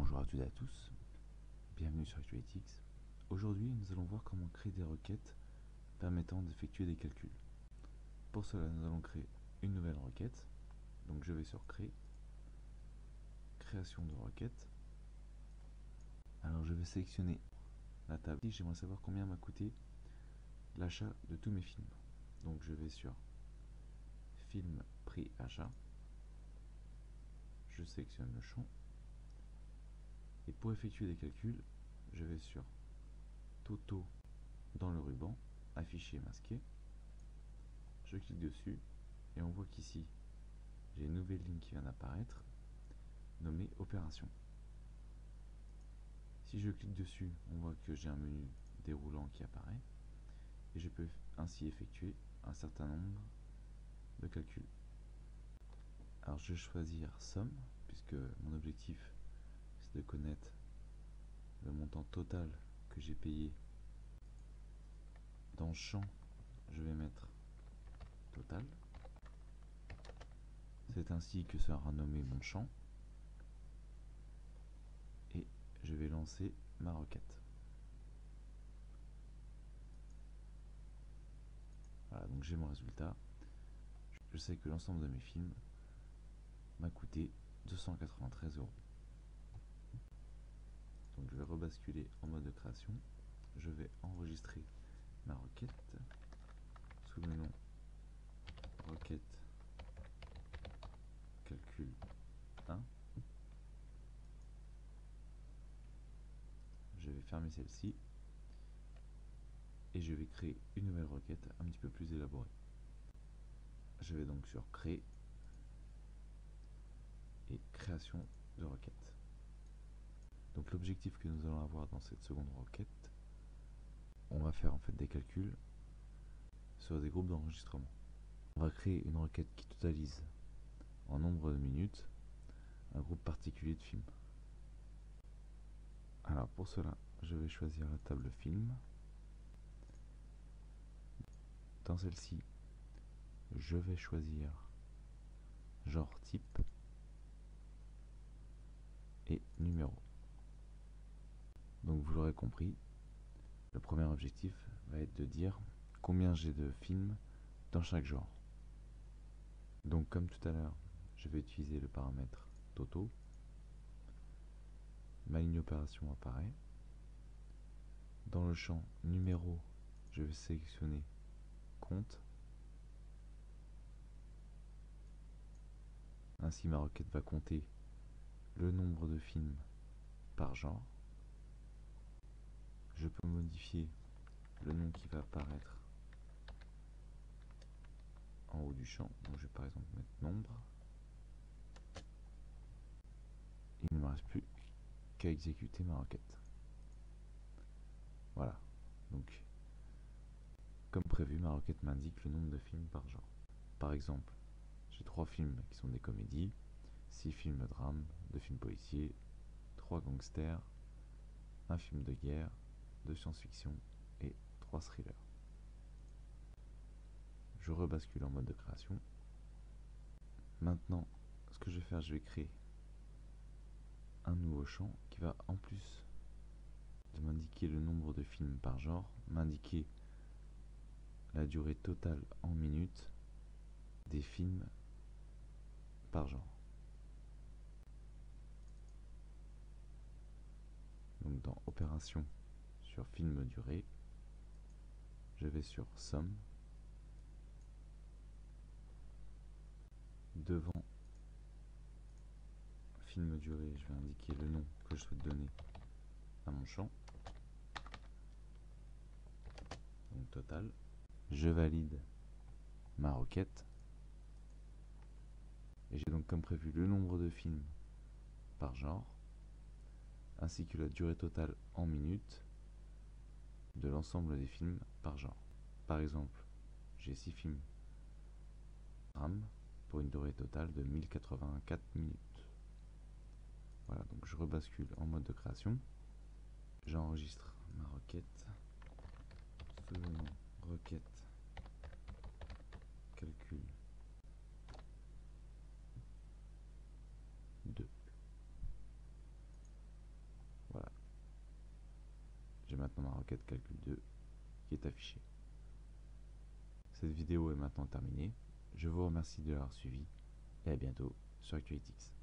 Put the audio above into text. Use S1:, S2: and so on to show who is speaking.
S1: Bonjour à toutes et à tous, bienvenue sur Actualytics. Aujourd'hui, nous allons voir comment créer des requêtes permettant d'effectuer des calculs. Pour cela, nous allons créer une nouvelle requête. Donc je vais sur Créer, Création de requête. Alors je vais sélectionner la table. J'aimerais savoir combien m'a coûté l'achat de tous mes films. Donc je vais sur Film, prix, achat. Je sélectionne le champ. Et pour effectuer des calculs, je vais sur Totaux dans le ruban, affiché masqué. Je clique dessus et on voit qu'ici j'ai une nouvelle ligne qui vient d'apparaître nommée Opération. Si je clique dessus, on voit que j'ai un menu déroulant qui apparaît et je peux ainsi effectuer un certain nombre de calculs. Alors je vais choisir somme puisque mon objectif c'est de connaître le montant total que j'ai payé. Dans le champ, je vais mettre total. C'est ainsi que sera nommé mon champ et je vais lancer ma requête. Voilà, donc j'ai mon résultat. Je sais que l'ensemble de mes films m'a coûté 293 €. Donc je vais rebasculer en mode de création. Je vais enregistrer ma requête sous le nom requête calcul 1. Je vais fermer celle-ci et je vais créer une nouvelle requête un petit peu plus élaborée. Je vais donc sur Créer et Création de requête. Donc l'objectif que nous allons avoir dans cette seconde requête, on va faire en fait des calculs sur des groupes d'enregistrement. On va créer une requête qui totalise en nombre de minutes un groupe particulier de films. Alors pour cela, je vais choisir la table film. Dans celle-ci, je vais choisir genre type et numéro. Donc vous l'aurez compris, le premier objectif va être de dire combien j'ai de films dans chaque genre. Donc comme tout à l'heure, je vais utiliser le paramètre Toto. Ma ligne opération apparaît. Dans le champ numéro, je vais sélectionner compte. Ainsi ma requête va compter le nombre de films par genre. Je peux modifier le nom qui va apparaître en haut du champ. Donc je vais par exemple mettre nombre. Il ne me reste plus qu'à exécuter ma requête. Voilà. Donc comme prévu, ma requête m'indique le nombre de films par genre. Par exemple, j'ai 3 films qui sont des comédies, 6 films de drame, 2 films policiers, 3 gangsters, 1 film de guerre, 2 science-fiction et 3 thrillers. Je rebascule en mode de création. Maintenant, ce que je vais faire, je vais créer un nouveau champ qui va, en plus de m'indiquer le nombre de films par genre, m'indiquer la durée totale en minutes des films par genre. Donc dans Opération sur film durée, je vais sur Somme. Devant film durée, je vais indiquer le nom que je souhaite donner à mon champ. Donc total. Je valide ma requête. Et j'ai donc comme prévu le nombre de films par genre, ainsi que la durée totale en minutes de l'ensemble des films par genre. Par exemple, j'ai 6 films drame pour une durée totale de 1084 minutes. Voilà, donc je rebascule en mode de création. J'enregistre ma requête sous le nom requête calcul 2. maintenant ma requête calcul 2 qui est affichée. Cette vidéo est maintenant terminée. Je vous remercie de l'avoir suivi et à bientôt sur ActualityX.